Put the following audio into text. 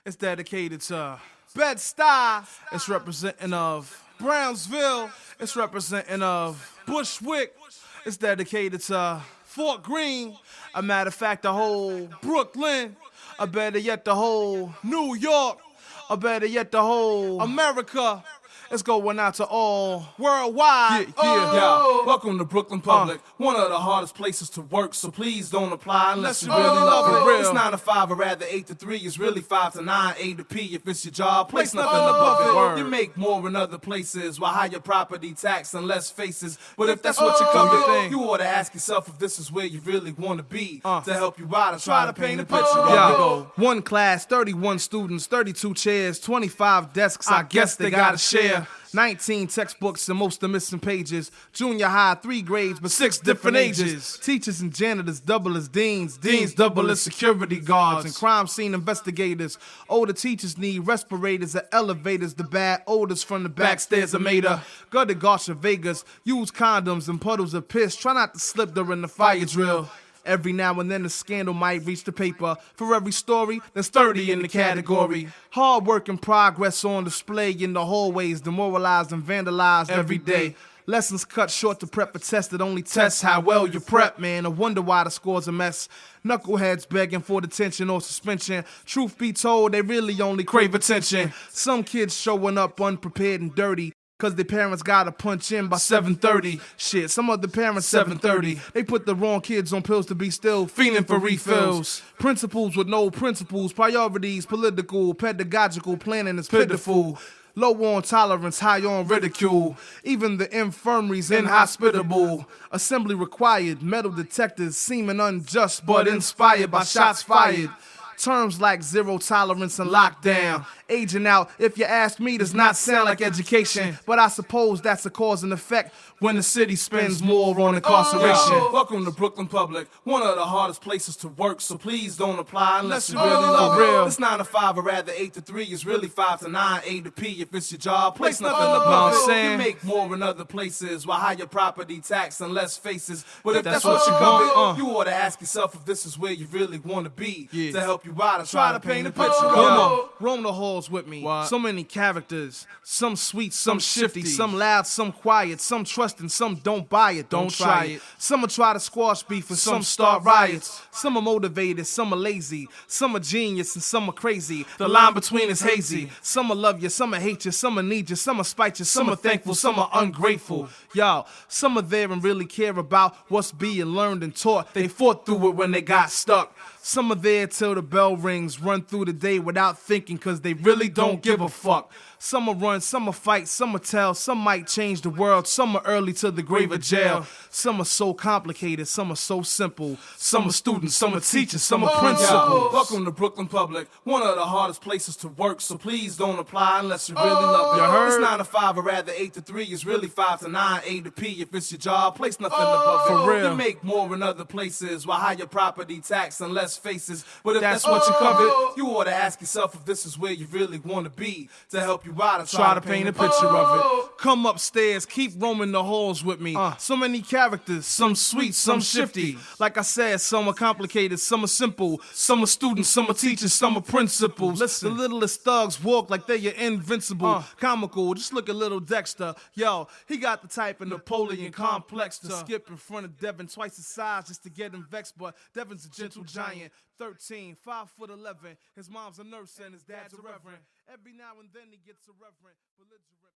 It's dedicated to Bed-Stuy. It's representing of Brownsville. It's representing of Bushwick. It's dedicated to Fort Greene. A matter of fact, the whole Brooklyn. Or better yet, the whole New York. Or better yet, the whole America. It's going out to all worldwide. Yeah. Welcome to Brooklyn Public, one of the hardest places to work, so please don't apply unless you really love it. It's 9 to 5 or rather 8 to 3. It's really 5 to 9, A to P. If it's your job, place nothing above it. You make more in other places while higher property tax and less faces. But if that's what you're coming, you ought to ask yourself if this is where you really want to be to help you out and try to paint a picture of it. One class, 31 students, 32 chairs, 25 desks. I guess they gotta share. 19 textbooks and most are missing pages. Junior high, 3 grades, but 6 different ages. Teachers and janitors double as deans. Deans double as security guards and crime scene investigators. Older teachers need respirators and elevators. The bad odors from the back stairs are made of gutter Gosha Vegas. Use condoms and puddles of piss. Try not to slip during the fire drill. Every now and then a scandal might reach the paper. For every story, there's 30 in the category. Hard work and progress on display in the hallways, demoralized and vandalized every day. Lessons cut short to prep for tests that only test how well you prep, man. I wonder why the score's a mess. Knuckleheads begging for detention or suspension. Truth be told, they really only crave attention. Some kids showing up unprepared and dirty. Cause their parents gotta punch in by 7:30. Shit, some other parents 7:30. They put the wrong kids on pills to be still fiending for refills. Principals with no principles, priorities, political, pedagogical planning is pitiful. Low on tolerance, high on ridicule. Even the infirmary's inhospitable. Assembly required, metal detectors seeming unjust but inspired by shots fired. Terms like zero tolerance and lockdown. Aging out, if you ask me, does not sound like education. But I suppose that's a cause and effect when the city spends more on incarceration. Welcome to Brooklyn Public, one of the hardest places to work, so please don't apply unless you really love it. It's 9 to 5 or rather 8 to 3. It's really 5 to 9, A to P. If it's your job, place nothing above it. You make more in other places while higher property tax and less faces. But if that's what you're coming, you ought to ask yourself if this is where you really want to be to help you out and try to paint a picture of it. Roam the halls with me. So many characters. Some sweet, some shifty, some loud, some quiet, some trusting, some don't buy it, don't try it. Some will try to squash beef and some start riots. Some are motivated, some are lazy. Some are genius and some are crazy. The line between is hazy. Some will love you, some will hate you, some will need you, some will spite you, some are thankful, some are ungrateful. Y'all, some are there and really care about what's being learned and taught. They fought through it when they got stuck. Some are there till the bell rings, run through the day without thinking cause they really don't give a fuck. Some will run, some will fight, some will tell, some might change the world, some are early to the grave or jail. Some are so complicated, some are so simple. Some are students, some are teachers, some are principals. Welcome to Brooklyn Public, one of the hardest places to work, so please don't apply unless you really love it. You heard? It's 9 to 5 or rather 8 to 3. It's really 5 to 9, A to P. If it's your job, place nothing above it. For real. You make more in other places while higher property tax and less faces. But if that's what you covered, you ought to ask yourself if this is where you really want to be to help you out and try to paint a picture of it. Come upstairs, keep roaming the halls with me. So many characters, some sweet, some shifty. Like I said, some are complicated, some are simple. Some are students, some are teachers, some are principals. Listen. The littlest thugs walk like they're invincible. Comical, just look at little Dexter. Yo, he got the type of Napoleon complex to skip in front of Devin twice his size just to get him vexed. But Devin's a gentle giant, 13, 5'11". His mom's a nurse and his dad's a reverend. Every now and then he gets irreverent, belligerent.